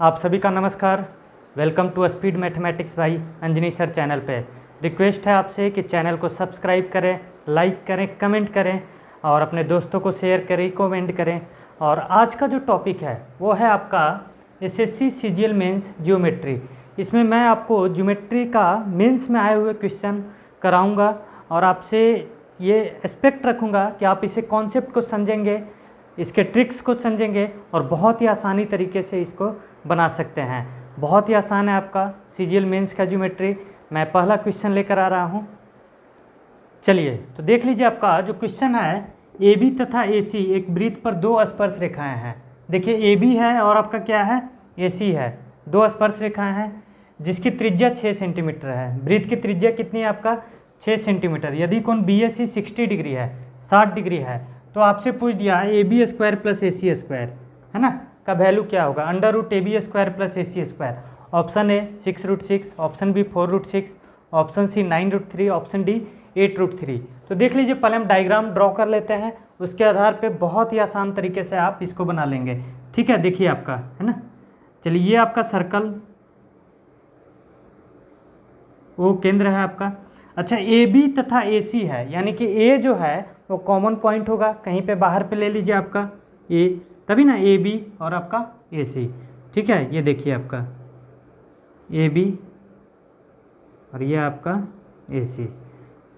आप सभी का नमस्कार। Welcome to speed mathematics by Anjani sir channel पे। रिक्वेस्ट है आपसे कि चैनल को सब्सक्राइब करें, लाइक करें, कमेंट करें और अपने दोस्तों को शेयर करें, कमेंट करें। और आज का जो टॉपिक है वो है आपका एसएससी सीजीएल मेंस ज्योमेट्री। इसमें मैं आपको ज्योमेट्री का मेंस में आए हुए क्वेश्चन कराऊंगा और आपसे ये एक्सपेक्ट रखूँगा कि आप इसे कॉन्सेप्ट को समझेंगे, इसके ट्रिक्स को समझेंगे और बहुत ही आसानी तरीके से इसको बना सकते हैं। बहुत ही आसान है आपका सीजीएल मेंस का ज्योमेट्री। मैं पहला क्वेश्चन लेकर आ रहा हूँ। चलिए तो देख लीजिए, आपका जो क्वेश्चन है ए बी तथा ए सी एक वृत्त पर दो स्पर्श रेखाएं हैं। देखिए ए बी है और आपका क्या है, ए सी है। दो स्पर्श रेखाएं हैं जिसकी त्रिज्या 6 सेंटीमीटर है। वृत्त की त्रिज्या कितनी है आपका, 6 सेंटीमीटर। यदि कोण बी ए सी 60 डिग्री है, 60 डिग्री है, तो आपसे पूछ दिया a b square plus a c square है ना का वैल्यू क्या होगा, under root a b square plus a c square. Option A 6√6, option B 4√6, option C 9√3, option D 8√3। तो देख लीजिए, पहले हम डायग्राम ड्रॉ कर लेते हैं, उसके आधार पे बहुत ही आसान तरीके से आप इसको बना लेंगे। ठीक है, देखिए आपका है ना। चलिए ये आपका सर्कल वो केंद्र है आपका। अच्छा ए बी तथा ए सी है, यानी कि ए जो है वो कॉमन पॉइंट होगा, कहीं पे बाहर पे ले लीजिए आपका ए, तभी ना ए बी और आपका ए सी। ठीक है, ये देखिए आपका ए बी और ये आपका ए सी।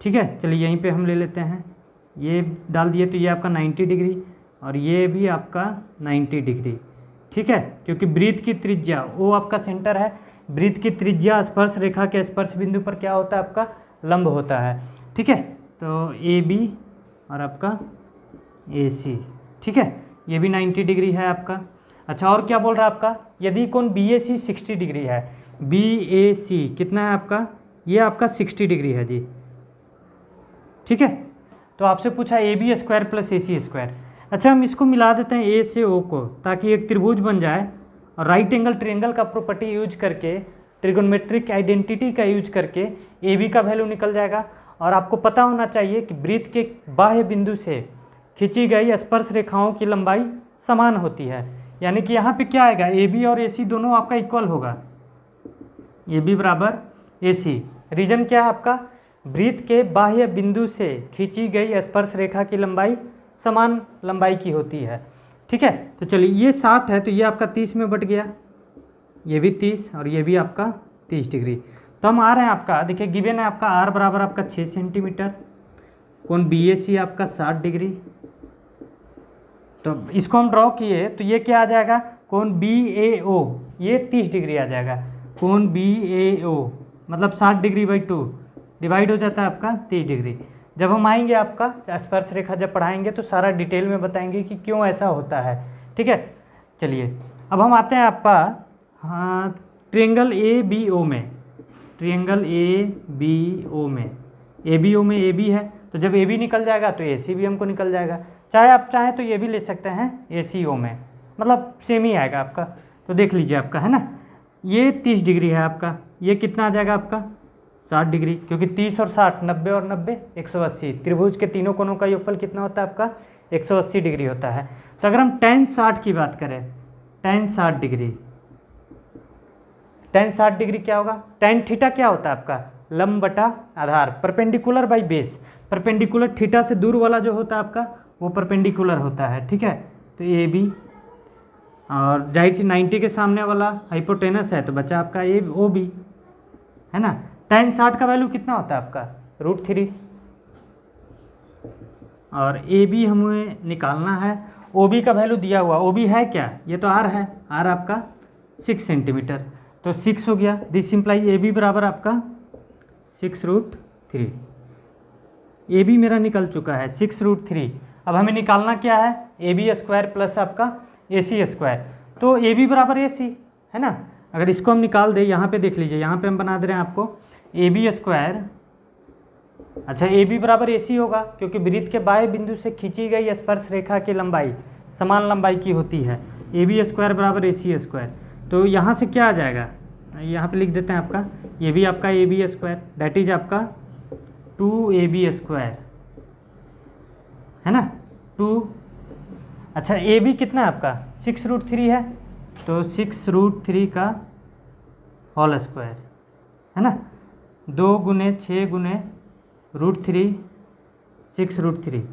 ठीक है, चलिए यहीं पे हम ले लेते हैं, ये डाल दिए तो ये आपका 90 डिग्री और ये भी आपका 90 डिग्री। ठीक है, क्योंकि वृत्त की त्रिज्या वो आपका सेंटर है। वृत्त की त्रिज्या स्पर्श रेखा के स्पर्श बिंदु पर क्या होता है, आपका लंब होता है। ठीक है, तो ए बी और आपका ए सी। ठीक है, ये भी 90 डिग्री है आपका। अच्छा, और क्या बोल रहा है आपका, यदि कोण बी ए सी 60 डिग्री है, बी ए सी कितना है आपका, ये आपका 60 डिग्री है जी। ठीक है, तो आपसे पूछा a b square plus a c square. अच्छा, हम इसको मिला देते हैं ए से ओ को, ताकि एक त्रिभुज बन जाए। और राइट एंगल ट्रायंगल का प्रॉपर्टी यूज करके, ट्रिगोनोमेट्रिक आइडेंटिटी का यूज करके ए बी का वैल्यू निकल जाएगा। और आपको पता होना चाहिए कि वृत्त के बाह्य बिंदु से खींची गई स्पर्श रेखाओं की लंबाई समान होती है। यानी कि यहाँ पे क्या आएगा, ए बी और ए सी दोनों आपका इक्वल होगा, ए बी बराबर ए सी। रीजन क्या है आपका, वृत्त के बाह्य बिंदु से खींची गई स्पर्श रेखा की लंबाई समान लंबाई की होती है। ठीक है, तो चलिए ये 60 है तो ये आपका 30 में बट गया, ये भी 30 और ये भी आपका 30 डिग्री। तो हम आ रहे हैं आपका, देखिए गिवन है आपका आर बराबर आपका 6 सेंटीमीटर, कोण बी ए सी आपका 60 डिग्री। तो इसको हम ड्रॉ किए तो ये क्या आ जाएगा, कोण बी ए ओ ये 30 डिग्री आ जाएगा। कोण बी ए ओ मतलब 60 डिग्री बाई 2 डिवाइड हो जाता है आपका 30 डिग्री। जब हम आएंगे आपका स्पर्श रेखा जब पढ़ाएंगे तो सारा डिटेल में बताएंगे कि क्यों ऐसा होता है। ठीक है, चलिए अब हम आते हैं आपका हाँ ट्रायंगल ए बी ओ में। ट्रायंगल ए बी ओ में, ए बी ओ में ए बी है, तो जब ए बी निकल जाएगा तो ए सी भी हमको निकल जाएगा। चाहे आप चाहें तो ये भी ले सकते हैं ए सी ओ में, मतलब सेम ही आएगा आपका। तो देख लीजिए आपका है ना, ये 30 डिग्री है आपका, ये कितना आ जाएगा आपका 60 डिग्री, क्योंकि 30 और 60 90 और 90 180। त्रिभुज के तीनों कोणों का योगफल कितना होता है आपका 180 डिग्री होता है। तो अगर हम tan 60 की बात करें, tan 60 डिग्री, tan 60 डिग्री क्या होगा, tan थीटा क्या होता है आपका लंब बटा आधार, perpendicular by base. Perpendicular theta से दूर वाला जो होता है आपका वो परपेंडिकुलर होता है। ठीक है, तो ए बी और जाहिर सी 90 के सामने वाला हाइपोटेनस है तो बचा आपका ए ओ बी है ना। tan 60 का वैल्यू कितना होता है आपका √3 और ए बी हमें निकालना है। ओ बी का वैल्यू दिया हुआ, ओ बी है क्या, ये तो आर है, आर आपका 6 सेंटीमीटर, तो 6 हो गया। दिस इम्प्लाई ए बी बराबर आपका 6√3। ए बी मेरा निकल चुका है 6√3। अब हमें निकालना क्या है, ए बी स्क्वायर प्लस आपका ए सी स्क्वायर। तो ए बी बराबर ए सी है ना। अगर इसको हम निकाल दें, यहाँ पे देख लीजिए, यहाँ पे हम बना दे रहे हैं आपको ए बी स्क्वायर। अच्छा, ए बी बराबर ए सी होगा क्योंकि वृत्त के बाह्य बिंदु से खींची गई स्पर्श रेखा की लंबाई समान लंबाई की होती है। ए बी स्क्वायर बराबर ए सी स्क्वायर। तो यहाँ से क्या आ जाएगा, यहाँ पे लिख देते हैं आपका, ये भी आपका a b square that is आपका 2ab स्क्वायर है ना 2। अच्छा ए बी कितना है आपका 6√3 है, तो 6√3 का होल स्क्वायर, है ना। 2 गुने 6 गुने √3 6√3।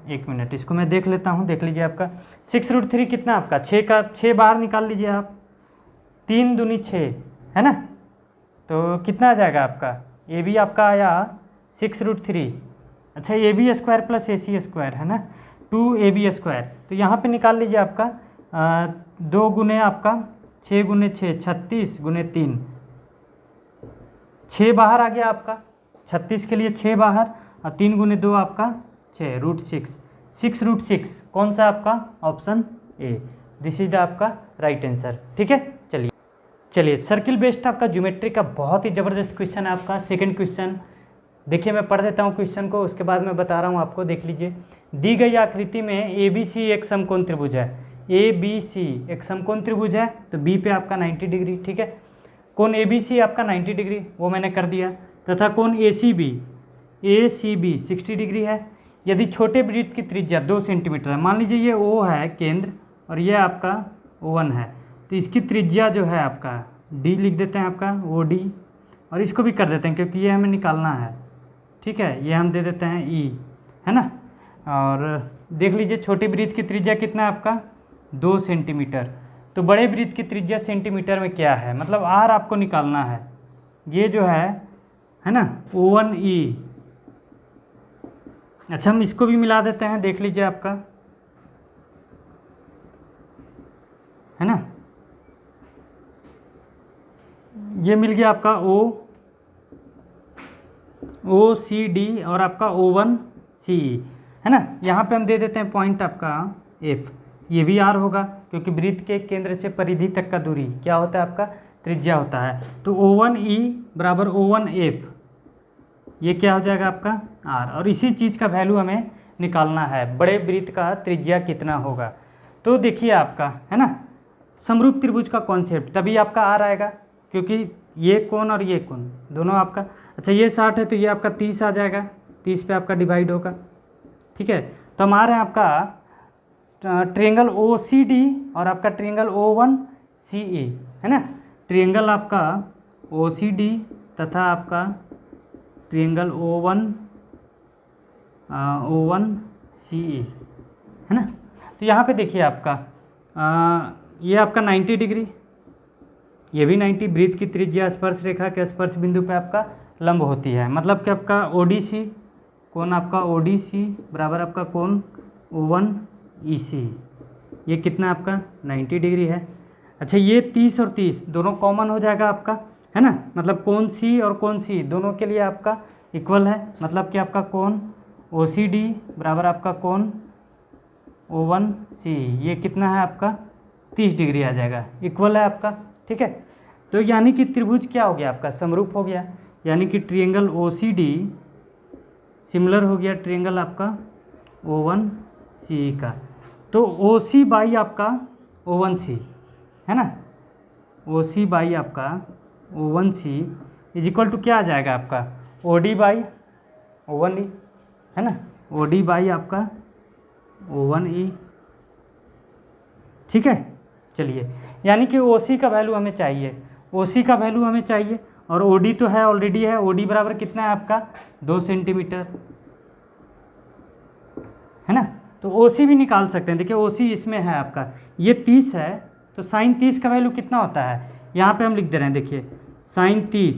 एक मिनट, इसको मैं देख लेता हूँ, देख लीजिए आपका 6√3 कितना आपका 6 का 6 बाहर निकाल लीजिए आप, 3 दूनी 6, है ना। तो कितना आ जाएगा आपका, ए बी आपका आया 6√3। अच्छा, a b square plus a c square, है ना, 2ab²। तो यहाँ पे निकाल लीजिए आपका 2 गुने आपका 6 गुने 6 36 गुने 3, 6 बाहर आ गया आपका, 36 के लिए 6 बाहर, और 3 गुने 2 आपका 6 √6, 6√6 कौन सा आपका, ऑप्शन ए, दिस इज आपका राइट आंसर। ठीक है, चलिए सर्किल बेस्ड आपका ज्योमेट्री का बहुत ही ज़बरदस्त क्वेश्चन है आपका। सेकंड क्वेश्चन देखिए, मैं पढ़ देता हूँ क्वेश्चन को, उसके बाद मैं बता रहा हूँ आपको, देख लीजिए। दी गई आकृति में ए बी सी एक समकोण त्रिभुज है, ए बी सी एक समकोण त्रिभुज है, तो बी पे आपका 90 डिग्री, ठीक है। कोण ए बी सी आपका 90 डिग्री, वो मैंने कर दिया, तथा कोण ए सी बी 60 डिग्री है। यदि छोटे वृत्त की त्रिज्या 2 सेंटीमीटर है, मान लीजिए ये ओ है केंद्र और ये आपका O1 है, तो इसकी त्रिज्या जो है आपका डी लिख देते हैं आपका OD, और इसको भी कर देते हैं क्योंकि ये हमें निकालना है, ठीक है। ये हम दे देते हैं E, है ना। और देख लीजिए छोटी वृत्त की त्रिज्या कितना है आपका 2 सेंटीमीटर, तो बड़े वृत्त की त्रिज्या सेंटीमीटर में क्या है, मतलब R आपको निकालना है। ये जो है ना O1E। अच्छा, हम इसको भी मिला देते हैं, देख लीजिए आपका, है ना। ये मिल गया आपका OCD और आपका O1CE, है ना। यहाँ पे हम दे देते हैं पॉइंट आपका F, ये भी R होगा क्योंकि वृत्त के केंद्र से परिधि तक का दूरी क्या होता है आपका, त्रिज्या होता है। तो O1E बराबर O1F, ये क्या हो जाएगा आपका R, और इसी चीज़ का वैल्यू हमें निकालना है, बड़े वृत्त का त्रिज्या कितना होगा। तो देखिए आपका, है ना, समरूप त्रिभुज का कॉन्सेप्ट, तभी आपका R आएगा क्योंकि ये कोण और ये कोण दोनों आपका, अच्छा ये 60 है तो ये आपका 30 आ जाएगा, 30 पे आपका डिवाइड होगा, ठीक है। तो हम आ रहे हैं आपका ट्रायंगल OCD और आपका ट्रायंगल O1CE, है ना। ट्रायंगल आपका OCD तथा आपका ट्रायंगल O1CE, है ना। तो यहाँ पे देखिए आपका ये आपका 90 डिग्री, ये भी 90, वृत्त की त्रिज्या स्पर्श रेखा के स्पर्श बिंदु पे आपका लंब होती है, मतलब कि आपका ODC, कोण आपका ODC बराबर आपका कोण O1EC, ये कितना आपका 90 डिग्री है। अच्छा, ये 30 और 30 दोनों कॉमन हो जाएगा आपका, है ना, मतलब कोण C और कोण C दोनों के लिए आपका इक्वल है, मतलब कि आपका कोण OCD बराबर आपका कोण O1CE, ये कितना है आपका 30 डिग्री आ जाएगा, इक्वल है आपका, ठीक है। तो यानी कि त्रिभुज क्या हो गया आपका, समरूप हो गया, यानी कि ट्रायंगल OCD सिमिलर हो गया ट्रायंगल आपका O1CE का। तो OC बाई आपका O1C, है ना, OC बाई आपका O1C इज इक्वल टू क्या आ जाएगा आपका OD बाई O1E, है ना, OD बाई आपका O1E, ठीक है। चलिए, यानी कि OC का वैल्यू हमें चाहिए, OC का वैल्यू हमें चाहिए, और OD तो है ऑलरेडी है, OD बराबर कितना है आपका 2 सेंटीमीटर, है ना। तो OC भी निकाल सकते हैं, देखिए OC इसमें है आपका, ये 30 है, तो साइन 30 का वैल्यू कितना होता है, यहाँ पे हम लिख दे रहे हैं, देखिए साइन 30,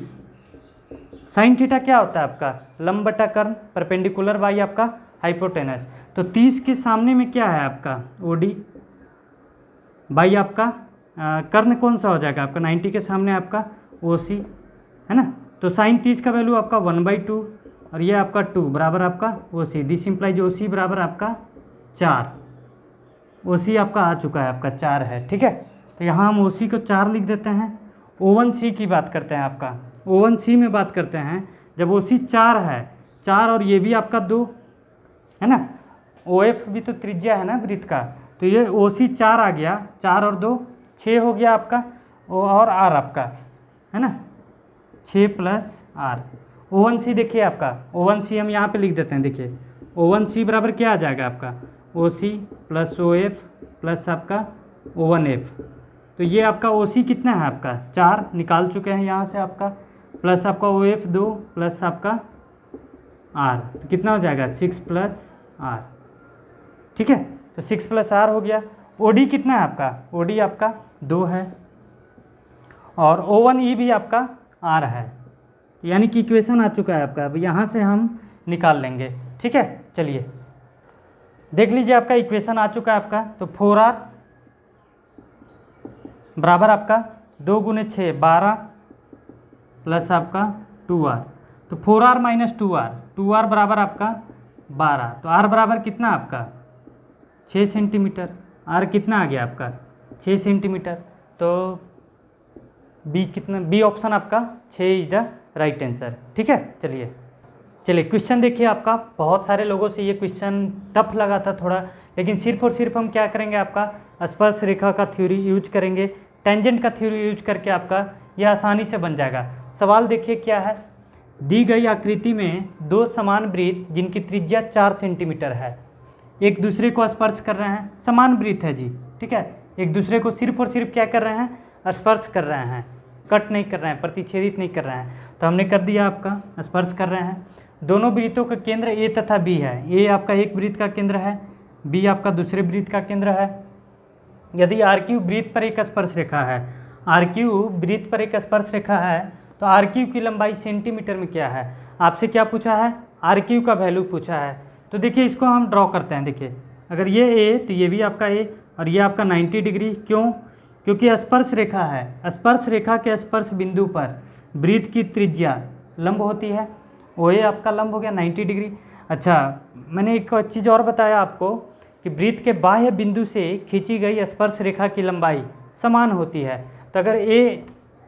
साइन थीटा क्या होता है आपका लंब बटा कर्ण, परपेंडिकुलर बाई आपका हाइपोटेनस। तो 30 के सामने में क्या है आपका OD बाई आपका कर्ण कौन सा हो जाएगा आपका 90 के सामने आपका OC, है ना। तो साइन 30 का वैल्यू आपका 1/2 और ये आपका 2 बराबर आपका OC, दिस इम्प्लाइज OC बराबर आपका 4, OC आपका आ चुका है, आपका 4 है, ठीक है। तो यहाँ हम OC को 4 लिख देते हैं। O1C की बात करते हैं, आपका O1C में बात करते हैं, जब OC 4 है, 4 और ये भी आपका 2, है ना, OF भी तो त्रिज्या है ना वृत्त का, तो ये OC 4 आ गया, 4 और 2 6 हो गया आपका, और R आपका, है ना, 6 प्लस R। O1C देखिए आपका, O1C हम यहाँ पे लिख देते हैं, देखिए O1C बराबर क्या आ जाएगा आपका OC प्लस OF प्लस आपका O1F। तो ये आपका OC कितना है आपका 4 निकाल चुके हैं यहाँ से आपका, प्लस आपका OF 2 प्लस आपका R, तो कितना हो जाएगा 6 प्लस R। ठीक है, तो 6 प्लस R हो गया। OD कितना है आपका, OD आपका 2 है और O1E भी आपका R है, यानी कि इक्वेशन आ चुका है आपका। अब यहाँ से हम निकाल लेंगे। ठीक है, चलिए देख लीजिए आपका इक्वेशन आ चुका है आपका। तो 4R बराबर आपका 2 गुने 6 12 प्लस आपका 2R, तो 4R माइनस 2R बराबर आपका 12। तो R बराबर कितना आपका 6 सेंटीमीटर। R कितना आ गया आपका 6 सेंटीमीटर। तो बी कितना, बी ऑप्शन आपका 6 इज द राइट आंसर। ठीक है, चलिए क्वेश्चन देखिए आपका। बहुत सारे लोगों से ये क्वेश्चन टफ लगा था थोड़ा, लेकिन सिर्फ और सिर्फ हम क्या करेंगे, आपका स्पर्श रेखा का थ्योरी यूज करेंगे, टेंजेंट का थ्योरी यूज करके आपका यह आसानी से बन जाएगा। सवाल देखिए क्या है, दी गई आकृति में दो समान वृत्त जिनकी त्रिज्या 4 सेंटीमीटर है एक दूसरे को स्पर्श कर रहे हैं। समान वृत्त है जी, ठीक है, एक दूसरे को सिर्फ और सिर्फ क्या कर रहे हैं, स्पर्श कर रहे हैं, कट नहीं कर रहे हैं, प्रतिच्छेदित नहीं कर रहे हैं। तो हमने कर दिया आपका स्पर्श कर रहे हैं। दोनों वृत्तों का केंद्र ए तथा बी है। ए आपका एक वृत्त का केंद्र है, बी आपका दूसरे वृत्त का केंद्र है। यदि आर क्यू वृत्त पर एक स्पर्श रेखा है, आर क्यू वृत्त पर एक स्पर्श रेखा है, तो आर क्यू की लंबाई सेंटीमीटर में क्या है, आपसे क्या पूछा है, आर क्यू का वैल्यू पूछा है। तो देखिए इसको हम ड्रॉ करते हैं। देखिए अगर ये ए तो ये भी आपका ए और ये आपका 90 डिग्री। क्यों, क्योंकि स्पर्श रेखा है, स्पर्श रेखा के स्पर्श बिंदु पर वृत्त की त्रिज्या लंब होती है। ओ ए आपका लंब हो गया 90 डिग्री। अच्छा, मैंने एक चीज़ और बताया आपको कि वृत्त के बाह्य बिंदु से खींची गई स्पर्श रेखा की लंबाई समान होती है। तो अगर ए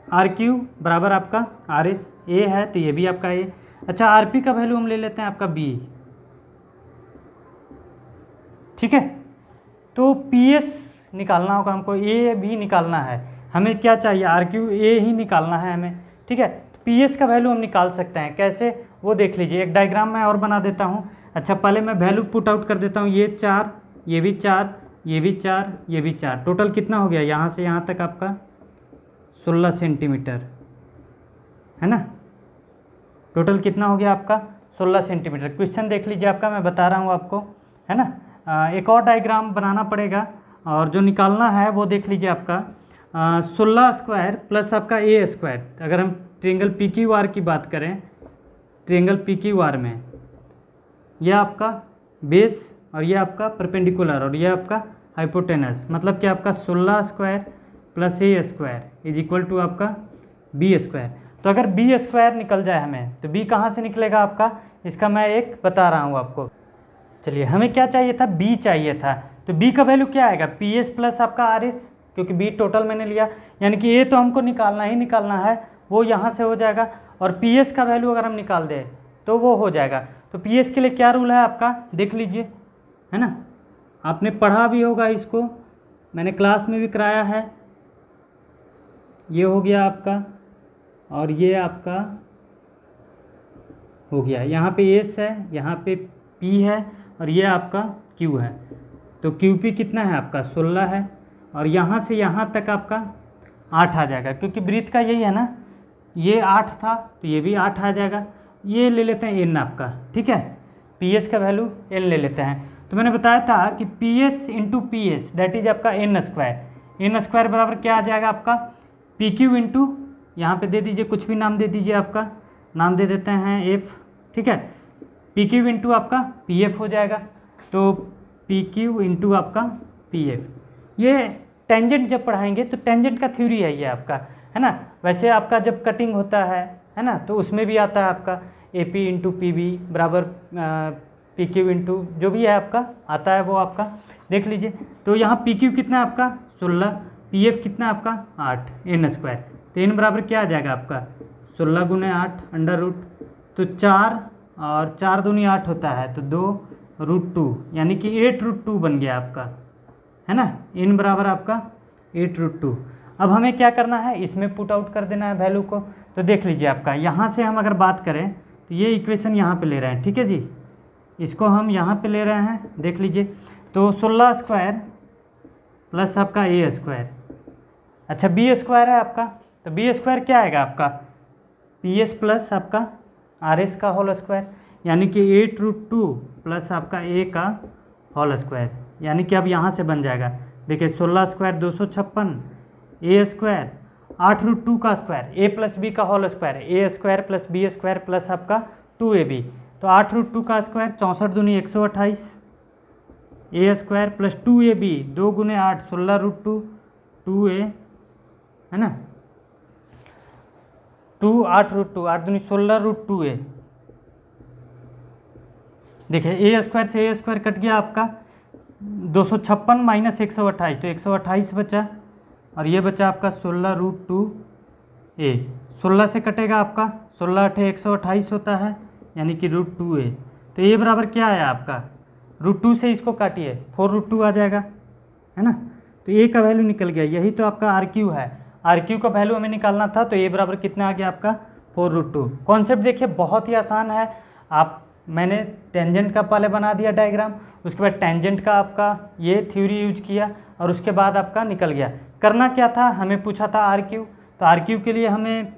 आर क्यू बराबर आपका आर एस ए है तो ये भी आपका ए। अच्छा, आर पी का वैल्यू हम ले लेते हैं आपका बी। ठीक है, तो पी एस निकालना होगा हमको, ए भी निकालना है। हमें क्या चाहिए, आर क्यू ए ही निकालना है हमें। ठीक है, पी एस का वैल्यू हम निकाल सकते हैं, कैसे वो देख लीजिए। एक डायग्राम मैं और बना देता हूँ। अच्छा, पहले मैं वैल्यू पुट आउट कर देता हूँ। ये 4, ये भी 4, ये भी 4, ये भी 4, टोटल कितना हो गया यहाँ से यहाँ तक आपका 16 सेंटीमीटर है ना। टोटल कितना हो गया आपका 16 सेंटीमीटर। क्वेश्चन देख लीजिए आपका, मैं बता रहा हूँ आपको, है ना। एक और डायग्राम बनाना पड़ेगा और जो निकालना है वो देख लीजिए आपका 16 स्क्वायर प्लस आपका ए स्क्वायर। अगर हम ट्रायंगल पी क्यू आर की बात करें, ट्रायंगल पी क्यू आर में यह आपका बेस और ये आपका परपेंडिकुलर और ये आपका हाइपोटेनस, मतलब कि आपका 16 square plus a square is equal to आपका बी स्क्वायर। तो अगर बी स्क्वायर निकल जाए हमें, तो बी कहाँ से निकलेगा आपका, इसका मैं एक बता रहा हूँ आपको। चलिए, हमें क्या चाहिए था, बी चाहिए था। तो बी का वैल्यू क्या आएगा, पी एस प्लस आपका आर एस, क्योंकि बी टोटल मैंने लिया, यानी कि ए तो हमको निकालना ही निकालना है, वो यहाँ से हो जाएगा। और पी एस का वैल्यू अगर हम निकाल दें तो वो हो जाएगा। तो पी एस के लिए क्या रूल है आपका, देख लीजिए, है ना, आपने पढ़ा भी होगा इसको, मैंने क्लास में भी कराया है। ये हो गया आपका और ये आपका हो गया, यहाँ पे एस है, यहाँ पे पी है और ये आपका क्यू है। तो क्यू पी कितना है आपका 16 है और यहाँ से यहाँ तक आपका 8 आ जाएगा, क्योंकि वृत्त का यही है ना, ये 8 था तो ये भी 8 आ जाएगा। ये ले लेते हैं एन आपका, ठीक है, पी एस का वैल्यू एन ले लेते हैं। तो मैंने बताया था कि P S into P S that is आपका एन स्क्वायर। एन स्क्वायर बराबर क्या आ जाएगा आपका पी क्यू इंटू, यहाँ पर दे दीजिए कुछ भी नाम दे दीजिए, आपका नाम दे देते हैं एफ, ठीक है, पी क्यू इंटू आपका पी एफ हो जाएगा। तो पी क्यू इंटू आपका पी एफ। ये टेंजेंट जब पढ़ाएंगे तो टेंजेंट का थ्योरी है ये आपका, है ना। वैसे आपका जब कटिंग होता है ना, तो उसमें भी आता है आपका A P into P B बराबर पी क्यू इंटू जो भी है आपका आता है वो आपका देख लीजिए। तो यहाँ पी क्यू कितना है आपका 16, पी एफ कितना है आपका 8 एन स्क्वायर। तो एन बराबर क्या आ जाएगा आपका 16 गुने 8 अंडर रूट, तो 4 और 4 दूनी 8 होता है, तो 2√2 यानी कि 8√2 बन गया आपका, है ना। इन बराबर आपका 8√2। अब हमें क्या करना है, इसमें पुट आउट कर देना है वैल्यू को। तो देख लीजिए आपका, यहाँ से हम अगर बात करें तो ये इक्वेशन यहाँ पे ले रहे हैं, ठीक है जी, इसको हम यहाँ पे ले रहे हैं, देख लीजिए। तो 16 स्क्वायर प्लस आपका ए स्क्वायर। अच्छा बी स्क्वायर है आपका, तो बी स्क्वायर क्या आएगा आपका पी एस प्लस आपका आर एस का होल स्क्वायर, यानी कि 8√2 प्लस आपका ए का होल स्क्वायर, यानी कि अब यहाँ से बन जाएगा। देखिए 16 स्क्वायर 256, ए स्क्वायर 8√2 का स्क्वायर ए प्लस बी का whole square, A square plus B square plus आपका 2ab, तो 8√2 का स्क्वायर 64 दूनी 128, ए स्क्वायर प्लस 2ab 2 गुने 8 16√2 2a है ना, 2 8√2 8 दूनी 16√2a। देखिए ए स्क्वायर से ए स्क्वायर कट गया आपका 256 माइनस 128, तो 128 बचा, और ये बचा आपका 16√2a। 16 से कटेगा आपका 16 8 128 होता है, यानी कि √2a। तो ये बराबर क्या आया आपका, √2 से इसको काटिए 4√2 आ जाएगा, है ना। तो ए का वैल्यू निकल गया, यही तो आपका आर क्यू है। आर क्यू का वैल्यू हमें निकालना था, तो ए बराबर कितना आ गया आपका 4√2। कॉन्सेप्ट देखिए बहुत ही आसान है। मैंने टेंजेंट का पहले बना दिया डायग्राम, उसके बाद टेंजेंट का आपका ये थ्योरी यूज किया, और उसके बाद आपका निकल गया। करना क्या था, हमें पूछा था आर क्यू, तो आर क्यू के लिए हमें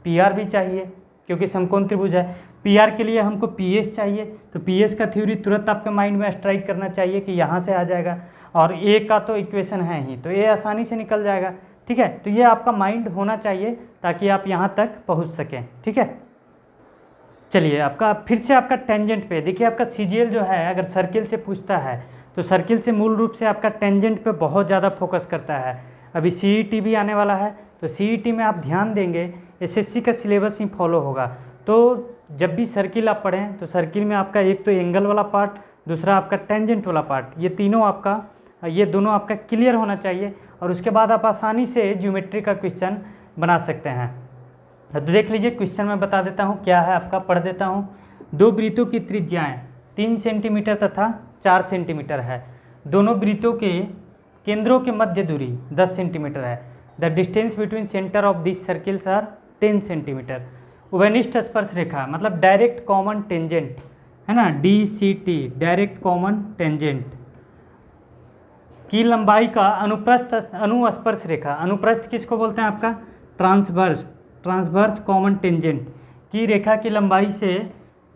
पी आर भी चाहिए क्योंकि समकोण त्रिभुज है। पी आर के लिए हमको पी एस चाहिए, तो पी एस का थ्योरी तुरंत आपके माइंड में स्ट्राइक करना चाहिए कि यहाँ से आ जाएगा, और ए का तो इक्वेशन है ही, तो ए आसानी से निकल जाएगा। ठीक है, तो ये आपका माइंड होना चाहिए ताकि आप यहाँ तक पहुँच सकें। ठीक है, चलिए आपका फिर से आपका टेंजेंट पे देखिए। आपका सीजीएल जो है अगर सर्किल से पूछता है तो सर्किल से मूल रूप से आपका टेंजेंट पे बहुत ज़्यादा फोकस करता है। अभी सीईटी भी आने वाला है, तो सीईटी में आप ध्यान देंगे एसएससी का सिलेबस ही फॉलो होगा। तो जब भी सर्किल आप पढ़ें तो सर्किल में आपका एक तो एंगल वाला पार्ट, दूसरा आपका टेंजेंट वाला पार्ट, ये तीनों आपका ये दोनों आपका क्लियर होना चाहिए, और उसके बाद आप आसानी से ज्योमेट्री का क्वेश्चन बना सकते हैं। तो देख लीजिए क्वेश्चन मैं बता देता हूँ क्या है आपका, पढ़ देता हूँ। दो वृत्तों की त्रिज्याएं 3 सेंटीमीटर तथा 4 सेंटीमीटर है। दोनों वृत्तों के केंद्रों के मध्य दूरी 10 सेंटीमीटर है। The distance between centre of this circles are 10 centimetre. उभयनिष्ठ स्पर्श रेखा मतलब डायरेक्ट कॉमन टेंजेंट है ना, DCT डायरेक्ट कॉमन टेंजेंट की लंबाई का अनुप्रस्थ अनुस्पर्श रेखा, अनुप्रस्थ किसको बोलते हैं आपका ट्रांसवर्स कॉमन टेंजेंट की रेखा की लंबाई से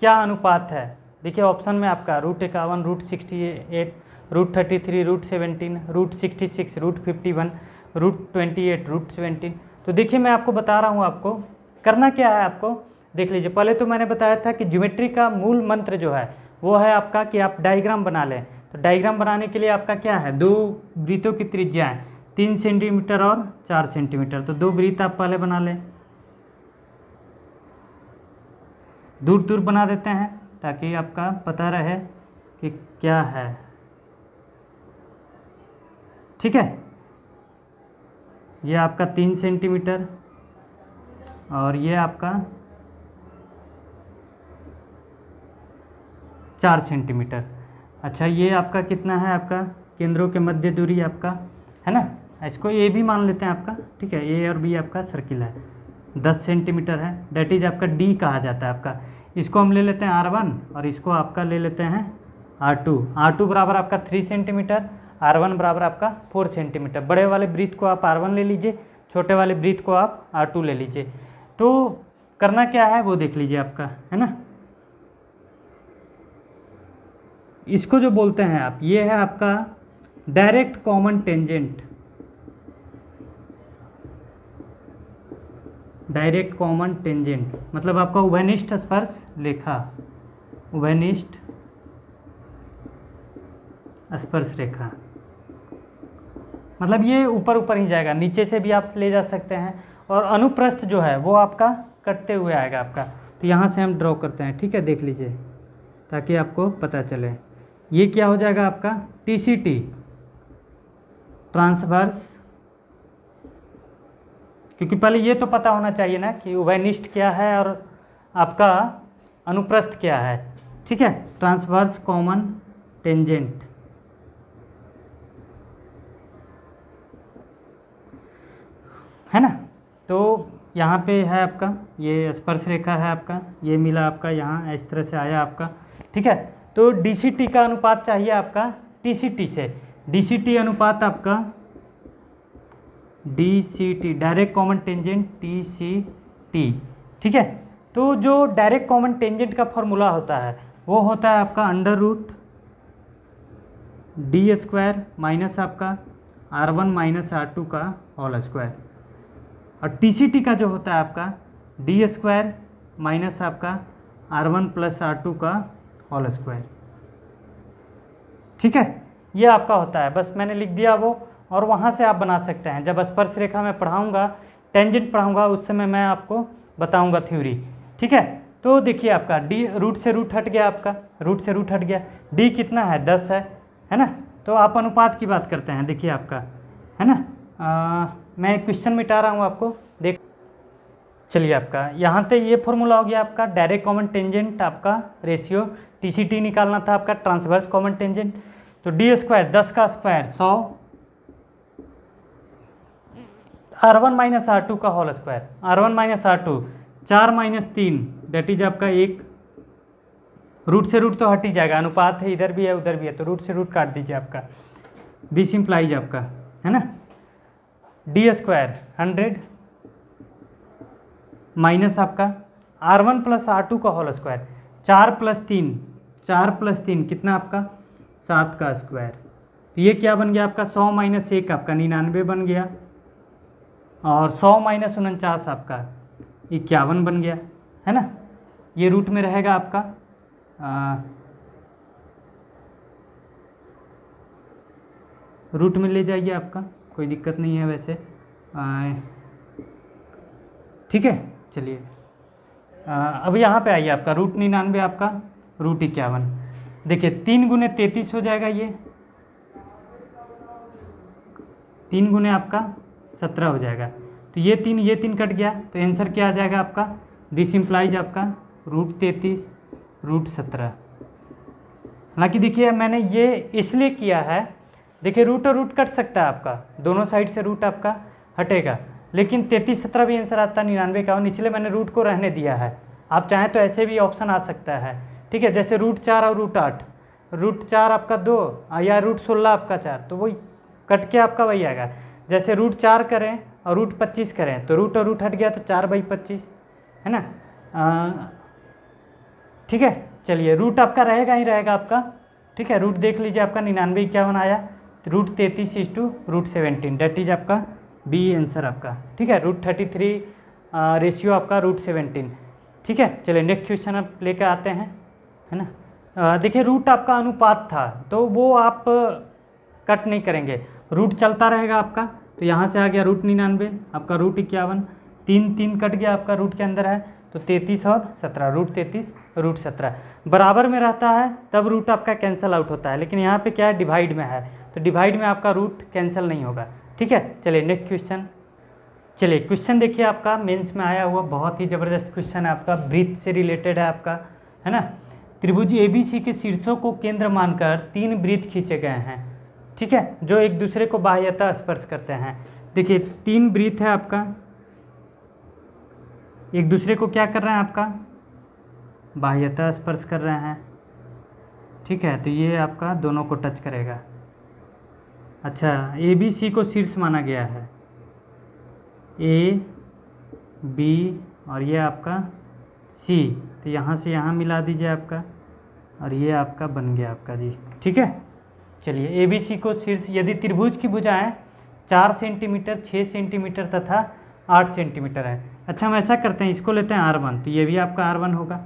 क्या अनुपात है। देखिए ऑप्शन में आपका √51 √68 √33 √17 √66 √51 √28 √17। तो देखिए मैं आपको बता रहा हूँ, आपको करना क्या है आपको देख लीजिए। पहले तो मैंने बताया था कि ज्योमेट्री का मूल मंत्र जो है वो है आपका कि आप डायग्राम बना लें। तो डायग्राम बनाने के लिए आपका क्या है, दो वृत्तों की त्रिज्या है 3 सेंटीमीटर और 4 सेंटीमीटर। तो दो वृत्त आप पहले बना लें, दूर दूर बना देते हैं ताकि आपका पता रहे कि क्या है। ठीक है, ये आपका 3 सेंटीमीटर और ये आपका 4 सेंटीमीटर। अच्छा ये आपका कितना है, आपका केंद्रों के मध्य दूरी आपका है ना, इसको ए भी मान लेते हैं आपका। ठीक है, ए और बी आपका सर्किल है, 10 सेंटीमीटर है, डेट इज आपका डी कहा जाता है आपका। इसको हम ले लेते हैं R1 और इसको आपका ले लेते हैं R2 बराबर आपका 3 सेंटीमीटर, R1 बराबर आपका 4 सेंटीमीटर। बड़े वाले वृत्त को आप R1 ले लीजिए, छोटे वाले वृत्त को आप R2 ले लीजिए। तो करना क्या है वो देख लीजिए आपका, है ना। इसको जो बोलते हैं आप, ये है आपका direct common tangent, direct common tangent मतलब आपका उभयनिष्ठ स्पर्श रेखा, उभयनिष्ठ स्पर्श रेखा मतलब ये ऊपर ऊपर ही जाएगा, नीचे से भी आप ले जा सकते हैं। और अनुप्रस्थ जो है वो आपका कटते हुए आएगा आपका। तो यहाँ से हम ड्रॉ करते हैं, ठीक है, देख लीजिए ताकि आपको पता चले। ये क्या हो जाएगा आपका TCT ट्रांसवर्स, क्योंकि पहले ये तो पता होना चाहिए ना कि उभयनिष्ठ क्या है और आपका अनुप्रस्थ क्या है। ठीक है, ट्रांसवर्स कॉमन टेंजेंट है ना। तो यहाँ पे है आपका ये स्पर्श रेखा है आपका, ये मिला आपका यहाँ इस तरह से आया आपका। ठीक है, तो DCT का अनुपात चाहिए आपका TCT से। DCT अनुपात आपका DCT direct common tangent TCT, ठीक है। तो जो डायरेक्ट कॉमन टेंजेंट का फॉर्मूला होता है वो होता है आपका √D² माइनस आपका R1 माइनस R2 का होल स्क्वायर, और TCT का जो होता है आपका D² माइनस आपका R1 प्लस R2 का होल स्क्वायर, ठीक है। ये आपका होता है, बस मैंने लिख दिया वो, और वहाँ से आप बना सकते हैं। जब स्पर्श रेखा में पढ़ाऊँगा, टेंजेंट पढ़ाऊँगा, उस समय मैं आपको बताऊँगा थ्योरी, ठीक है। तो देखिए आपका D रूट से रूट हट गया, आपका रूट से रूट हट गया, D कितना है 10 है ना। तो आप अनुपात की बात करते हैं, देखिए आपका है ना। मैं क्वेश्चन मिटा रहा हूँ आपको, देख चलिए आपका यहाँ पे ये फॉर्मूला हो गया आपका डायरेक्ट कॉमन टेंजेंट आपका रेशियो, TCT निकालना था आपका ट्रांसवर्स कॉमन टेंजेंट। तो D² 10 का स्क्वायर 100, R1 माइनस R2 का whole square, R1 minus R2 4 minus 3 that is आपका 1, रूट से रूट तो हट ही जाएगा, अनुपात है, इधर भी है उधर भी है, तो रूट से रूट काट दीजिए आपका, दिस इम्प्लाइज आपका है ना। D² 100 माइनस आपका R1 प्लस R2 का होल स्क्वायर, 4 प्लस 3 कितना आपका 7 का स्क्वायर। तो ये क्या बन गया आपका 100 माइनस 1 आपका 99 बन गया, और 100 माइनस 49 आपका 51 बन गया, है ना। ये रूट में रहेगा आपका रूट में ले जाइए आपका, कोई दिक्कत नहीं है वैसे, ठीक है। चलिए अब यहाँ पे आइए, आपका रूट 99 आपका रूट 51, देखिए 3 गुने 33 हो जाएगा, ये 3 गुने आपका 17 हो जाएगा। तो ये 3 कट गया, तो आंसर क्या आ जाएगा आपका, दिस इम्प्लाइज आपका √33 √17। हालांकि देखिए मैंने ये इसलिए किया है, देखिए रूट और रूट कट सकता है आपका, दोनों साइड से रूट आपका हटेगा, लेकिन 33 17 भी आंसर आता है 99 का, इसलिए मैंने रूट को रहने दिया है। आप चाहें तो ऐसे भी ऑप्शन आ सकता है, ठीक है, जैसे √4 और √8, √4 आपका 2 या √16 आपका 4, तो वही कट के आपका वही आएगा। जैसे √4 करें और √25 करें, तो रूट और रूट हट गया, तो 4/25 है ना, ठीक है। चलिए रूट आपका रहेगा ही रहेगा आपका, ठीक है। रूट देख लीजिए आपका 99 51 आया, √33 = √17 डेट इज आपका बी आंसर आपका, ठीक है। √33 रेशियो आपका √17, ठीक है। चलिए नेक्स्ट क्वेश्चन आप लेकर आते हैं, है ना। देखिए रूट आपका अनुपात था, तो वो आप कट नहीं करेंगे, रूट चलता रहेगा आपका। तो यहाँ से आ गया √99 आपका √51, 3 कट गया आपका, रूट के अंदर है, तो 33 और 17, √33 √17 बराबर में रहता है, तब रूट आपका कैंसिल आउट होता है। लेकिन यहाँ पे क्या है, डिवाइड में है, तो डिवाइड में आपका रूट कैंसिल नहीं होगा, ठीक है। चलिए नेक्स्ट क्वेश्चन, चलिए क्वेश्चन देखिए आपका मेंस में आया हुआ, बहुत ही ज़बरदस्त क्वेश्चन है आपका, ब्रीथ से रिलेटेड है आपका, है ना। त्रिभुज ABC के शीर्षों को केंद्र मानकर 3 ब्रीथ खींचे गए हैं, ठीक है, जो एक दूसरे को बाह्यतः स्पर्श करते हैं। देखिए 3 ब्रीथ है आपका, एक दूसरे को क्या कर रहे हैं आपका, बाह्यतः स्पर्श कर रहे हैं, ठीक है। तो ये आपका दोनों को टच करेगा। अच्छा ABC को शीर्ष माना गया है, A B और ये आपका C, तो यहाँ से यहाँ मिला दीजिए आपका, और ये आपका बन गया आपका जी, ठीक है। चलिए ABC को शीर्ष, यदि त्रिभुज की भुजाएं 4 सेंटीमीटर 6 सेंटीमीटर तथा 8 सेंटीमीटर है। अच्छा हम ऐसा करते हैं, इसको लेते हैं R1, तो ये भी आपका R1 होगा,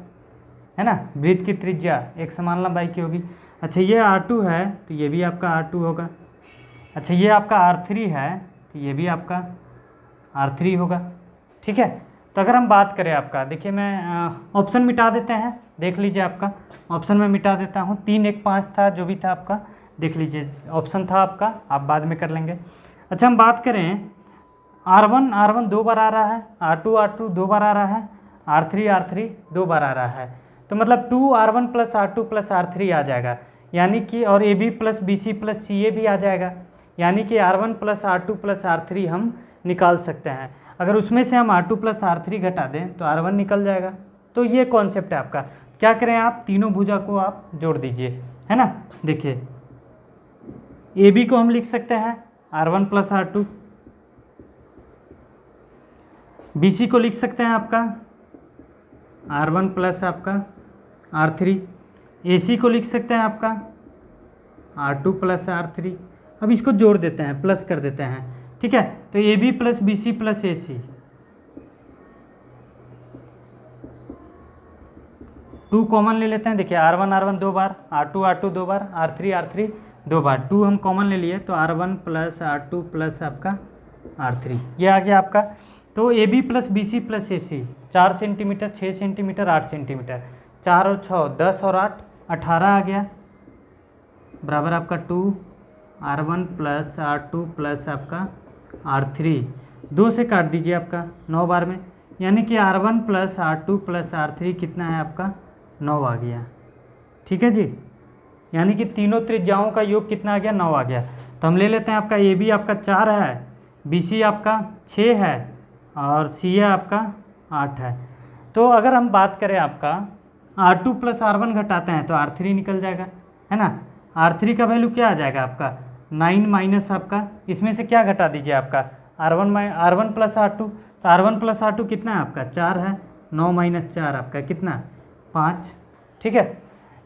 है ना। वृत्त की त्रिज्या एक समान लंबाई की होगी। अच्छा ये R2 है, तो ये भी आपका R2 होगा। अच्छा ये आपका R3 है, तो ये भी आपका R3 होगा, ठीक है। तो अगर हम बात करें आपका, देखिए मैं ऑप्शन मिटा देते हैं, देख लीजिए आपका ऑप्शन में मिटा देता हूँ, 3 1 5 था, जो भी था आपका देख लीजिए, ऑप्शन था आपका, आप बाद में कर लेंगे। अच्छा हम बात करें R1 2 बार आ रहा है, R2 2 बार आ रहा है, R3 2 बार आ रहा है, तो मतलब 2R1 + R2 + R3 आ जाएगा, यानी कि, और AB + BC + CA भी आ जाएगा, यानी कि R1 + R2 + R3 हम निकाल सकते हैं। अगर उसमें से हम R2 + R3 घटा दें तो R1 निकल जाएगा। तो ये कॉन्सेप्ट है आपका, क्या करें आप, तीनों भुजा को आप जोड़ दीजिए, है ना। देखिए ए बी को हम लिख सकते हैं R1 plus R2, B C को लिख सकते हैं आपका R1 प्लस आपका R3, ए सी को लिख सकते हैं आपका R2 प्लस R3। अब इसको जोड़ देते हैं, प्लस कर देते हैं, ठीक है। तो a b plus b c plus a c, 2 common ले लेते हैं। देखिए R1 R1 दो बार, R2 R2 दो बार, R3 R3 दो बार, 2 हम कॉमन ले लिए तो R1 प्लस R2 प्लस आपका R3, ये आ गया आपका। तो a b plus b c plus a c, 4 centimetre, 6 centimetre, 8 centimetre, 4 और 6 10 और 8 18 आ गया, बराबर आपका 2 R1 प्लस R2 प्लस आपका R3, 2 से काट दीजिए आपका 9 बार में, यानी कि R1 plus R2 plus R3 कितना है आपका 9 आ गया, ठीक है जी। यानी कि तीनों त्रिज्याओं का योग कितना आ गया 9 आ गया। तो हम ले लेते हैं आपका ए बी आपका 4 है, बी सी आपका 6 है और सी है आपका 8 है। तो अगर हम बात करें आपका R2 प्लस R1 घटाते हैं तो R3 निकल जाएगा, है ना। R3 का वैल्यू क्या आ जाएगा आपका 9 माइनस आपका, इसमें से क्या घटा दीजिए आपका R1 प्लस R2, तो R1 प्लस R2 कितना है आपका 4 है, 9 माइनस 4 आपका कितना 5, ठीक है।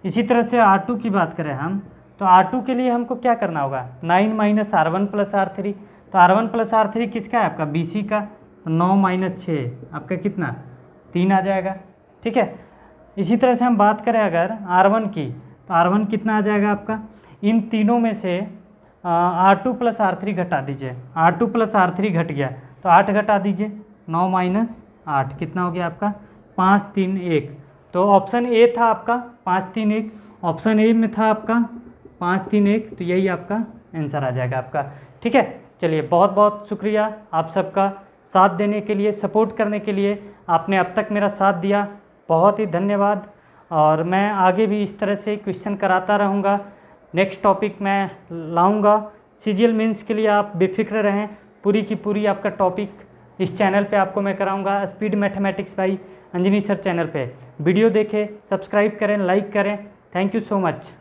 इसी तरह से R2 की बात करें हम, तो R2 के लिए हमको क्या करना होगा 9 माइनस R1 प्लस R3, तो R1 प्लस R3 किसका है आपका BC का, तो 9 माइनस 6 आपका कितना 3 आ जाएगा, ठीक है। इसी तरह से हम बात करें अगर R1 की, तो R1 कितना आ जाएगा आपका, इन तीनों में से R2 प्लस R3 घटा दीजिए, R2 प्लस R3 घट गया तो 8 घटा दीजिए, 9 माइनस 8 कितना हो गया आपका 5 3 1। तो ऑप्शन ए था आपका 5 3 1, ऑप्शन ए में था आपका 5 3 1, तो यही आपका आंसर आ जाएगा आपका, ठीक है। चलिए बहुत बहुत शुक्रिया आप सबका साथ देने के लिए, सपोर्ट करने के लिए, आपने अब तक मेरा साथ दिया, बहुत ही धन्यवाद। और मैं आगे भी इस तरह से क्वेश्चन कराता रहूँगा, नेक्स्ट टॉपिक मैं लाऊंगा। सीजीएल मेंस के लिए आप बेफिक्र रहें, पूरी की पूरी आपका टॉपिक इस चैनल पे आपको मैं कराऊंगा, speed mathematics by Anjani sir channel पे। वीडियो देखें, सब्सक्राइब करें, लाइक करें। Thank you so much.